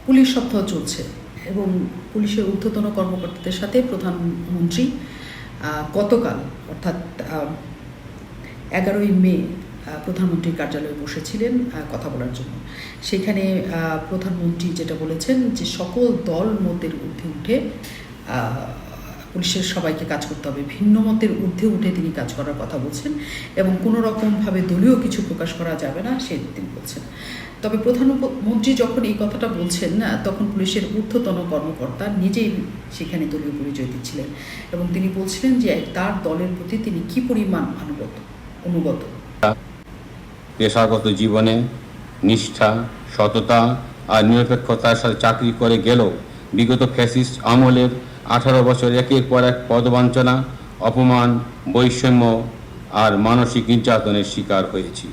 Police সপ্তাহ চলছে এবং পুলিশের ঊর্ধ্বতন কর্মকর্তাদের সাথে প্রধানমন্ত্রী গতকাল অর্থাৎ 11ই মে প্রধানমন্ত্রীর কার্যালয়ে বসেছিলেন কথা বলার জন্য। সেখানে প্রধানমন্ত্রী যেটা বলেছেন যে সকল দল মতের ঊর্ধ্বে উঠে পুলিশের সবাইকে কাজ করতে হবে, ভিন্ন মতের ঊর্ধ্বে উঠে তিনি কাজ করার কথা বলছেন এবং কোনো রকমভাবে দলীয় কিছু প্রকাশ করা যাবে না সে তিনি বলছেন। তবে প্রধানমন্ত্রী যখন এই কথাটা বলছেন তখন পুলিশের ঊর্ধ্বতন কর্মকর্তা নিজেই সেখানে দলীয় পরিচয় দিচ্ছিলেন এবং তিনি বলছিলেন যে তার দলের প্রতি তিনি কি পরিমাণ অনুগত। পেশাগত জীবনে নিষ্ঠা, সততা আর নিরপেক্ষতার সাথে চাকরি করে গেলেও বিগত ফ্যাসিস্ট আমলের 18 বছর একের পর এক পদবঞ্চনা, অপমান, বৈষম্য আর মানসিক নির্যাতনের শিকার হয়েছি।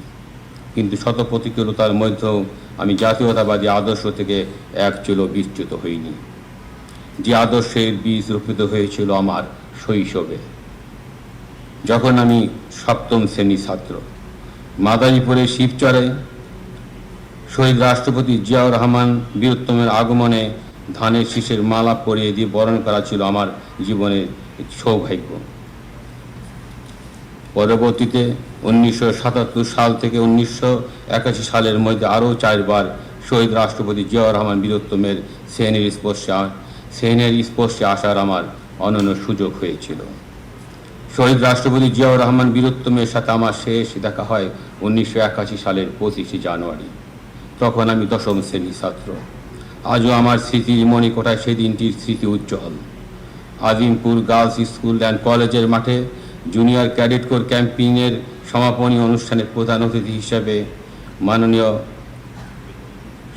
কিন্তু শত প্রতিকূলতার মধ্যেও আমি জাতীয়তাবাদী আদর্শ থেকে এক চুলো বিচ্যুত হইনি। যে আদর্শের বীজ রোপিত হয়েছিল আমার শৈশবে, যখন আমি 7ম শ্রেণীর ছাত্র। মাদারীপুরের শিবচরে শহীদ রাষ্ট্রপতি জিয়াউর রহমান বীরোত্তমের আগমনে ধানের শীষের মালা পরিয়ে দিয়ে বরণ করা ছিল আমার জীবনের সৌভাগ্য। পরবর্তীতে 1977 সাল থেকে 1981 সালের মধ্যে আরও 4 বার শহীদ রাষ্ট্রপতি জিয়াউর রহমান বীরোত্তমের সেনের স্পর্শে আসার আমার অনন্য সুযোগ হয়েছিল। শহীদ রাষ্ট্রপতি জিয়াউর রহমান বীরোত্তমের সাথে আমার শেষ দেখা হয় 1981 সালের 25 জানুয়ারি। তখন আমি 10ম শ্রেণীর ছাত্র। আজও আমার স্মৃতির মণিকোঠায় সেদিনটির স্মৃতি উজ্জ্বল। আজিমপুর গার্লস স্কুল অ্যান্ড কলেজের মাঠে জুনিয়র ক্যাডেট কোর ক্যাম্পিংয়ের সমাপনী অনুষ্ঠানের প্রধান অতিথি হিসেবে মাননীয়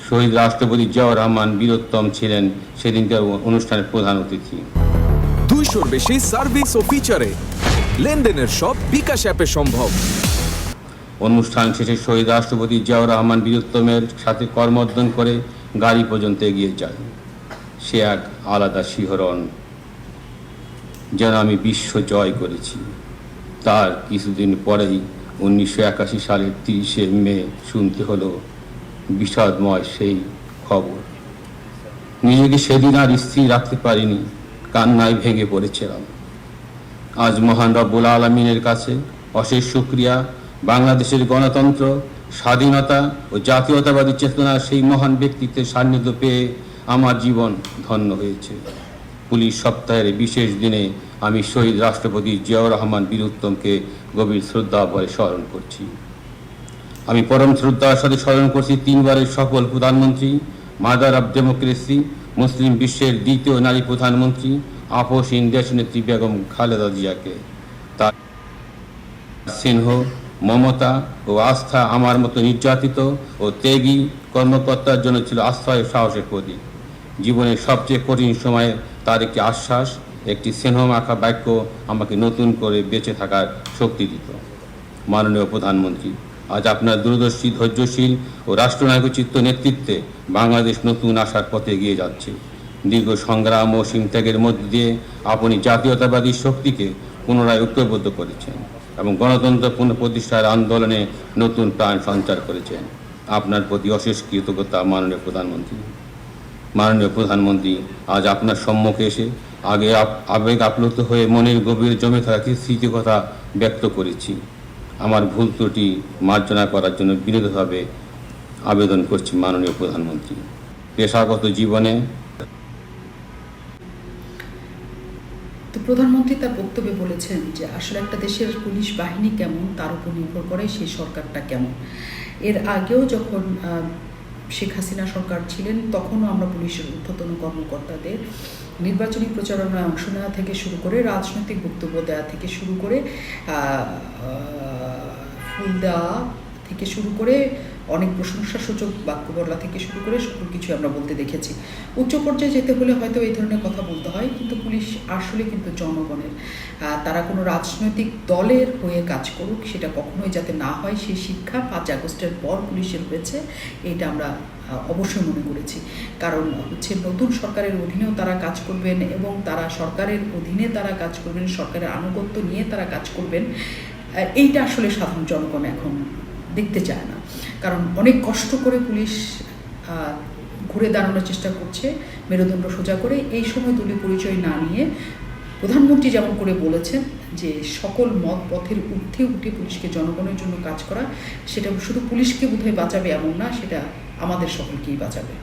শহীদ রাষ্ট্রপতি জিয়াউর রহমান বীরোত্তম ছিলেন সেদিনকার অনুষ্ঠানের প্রধান অতিথি। 200-র বেশি সার্ভিস ও ফিচারে লেনদেনের সব বিকাশ অ্যাপে সম্ভব। অনুষ্ঠান শেষে শহীদ রাষ্ট্রপতি জিয়াউর রহমান বীরোত্তমের সাথে করমর্দন করে গাড়ি পর্যন্ত এগিয়ে যায়। সে এক আলাদা শিহরণ, যেন আমি বিশ্ব জয় করেছি। তার কিছুদিন পরেই 1981 সালের 30শে মে শুনতে হলো বিষাদময় সেই খবর। নিজেকে সেদিন আর স্থির রাখতে পারিনি, কান্নায় ভেঙে পড়েছিলাম। আজ মহান রব্বুল আলামিনের কাছে অশেষ শুকরিয়া, বাংলাদেশের গণতন্ত্র, স্বাধীনতা ও জাতীয়তাবাদী চেতনার সেই মহান ব্যক্তিত্বের সান্নিধ্য পেয়ে আমার জীবন ধন্য হয়েছে। পুলিশ সপ্তাহের বিশেষ দিনে আমি শহীদ রাষ্ট্রপতি জিয়াউর রহমান বীরোত্তমকে গভীর শ্রদ্ধা ভরে স্মরণ করছি। আমি পরম শ্রদ্ধার সাথে স্মরণ করছি 3 বারের সফল প্রধানমন্ত্রী, মাদার অব ডেমোক্রেসি, মুসলিম বিশ্বের 2য় নারী প্রধানমন্ত্রী, আপসহীন দেশনেত্রী বেগম খালেদা জিয়াকে। তার স্নেহ, মমতা ও আস্থা আমার মতো নির্যাতিত ও ত্যাগী কর্মকর্তার জন্য ছিল আস্থায় সাহসের প্রতীক। জীবনের সবচেয়ে কঠিন সময়ে তার একটি আশ্বাস, একটি স্নেহমাখা বাক্য আমাকে নতুন করে বেঁচে থাকার শক্তি দিত। মাননীয় প্রধানমন্ত্রী, আজ আপনার দূরদর্শী, ধৈর্যশীল ও রাষ্ট্রনায়কোচিত নেতৃত্বে বাংলাদেশ নতুন আশার পথে এগিয়ে যাচ্ছে। দীর্ঘ সংগ্রাম ও ত্যাগের মধ্য দিয়ে আপনি জাতীয়তাবাদী শক্তিকে পুনরায় ঐক্যবদ্ধ করেছেন এবং গণতন্ত্র পুনঃপ্রতিষ্ঠার আন্দোলনে নতুন প্রাণ সঞ্চার করেছেন। আপনার প্রতি অশেষ কৃতজ্ঞতা মাননীয় প্রধানমন্ত্রী। মাননীয় প্রধানমন্ত্রী, আজ আপনার সম্মুখে এসে আবেগ আপ্লুত হয়ে মনের গভীর জমে থাকা কিছু স্মৃতিকথা ব্যক্ত করেছি। আমার ভুল ত্রুটি মার্জনা করার জন্য বিনীতভাবে আবেদন করছি মাননীয় প্রধানমন্ত্রী। পেশাগত জীবনে প্রধানমন্ত্রী তার বক্তব্যে বলেছেন যে আসলে একটা দেশের পুলিশ বাহিনী কেমন তার উপর নির্ভর করে সেই সরকারটা কেমন। এর আগেও যখন শেখ হাসিনা সরকার ছিলেন তখনও আমরা পুলিশের ঊর্ধ্বতন কর্মকর্তাদের নির্বাচনী প্রচারণায় অংশ নেওয়া থেকে শুরু করে রাজনৈতিক বক্তব্য দেওয়া থেকে শুরু করে ফুল দেওয়া থেকে শুরু করে অনেক প্রশংসাসূচক বাক্য বলা থেকে শুরু করে সকল কিছু আমরা বলতে দেখেছি। উচ্চ পর্যায়ে যেতে হলে হয়তো এই ধরনের কথা বলতে হয়, কিন্তু পুলিশ আসলে কিন্তু জনগণের। তারা কোনো রাজনৈতিক দলের হয়ে কাজ করুক সেটা কখনোই যাতে না হয়, সেই শিক্ষা 5 আগস্টের পর পুলিশের হয়েছে, এটা আমরা অবশ্যই মনে করেছি। কারণ হচ্ছে নতুন সরকারের অধীনেও তারা কাজ করবেন এবং তারা সরকারের অধীনে তারা কাজ করবেন, সরকারের আনুগত্য নিয়ে তারা কাজ করবেন। এইটা আসলে সাধারণ জনগণ এখন দেখতে চায় না। কারণ অনেক কষ্ট করে পুলিশ ঘুরে দাঁড়ানোর চেষ্টা করছে মেরুদণ্ড সোজা করে। এই সময় দলীয় পরিচয় না নিয়ে প্রধানমন্ত্রী যেমন করে বলেছেন যে সকল মত পথের ঊর্ধ্বে উঠে পুলিশকে জনগণের জন্য কাজ করা, সেটা শুধু পুলিশকে বোধহয় বাঁচাবে এমন না, সেটা আমাদের সকলকেই বাঁচাবে।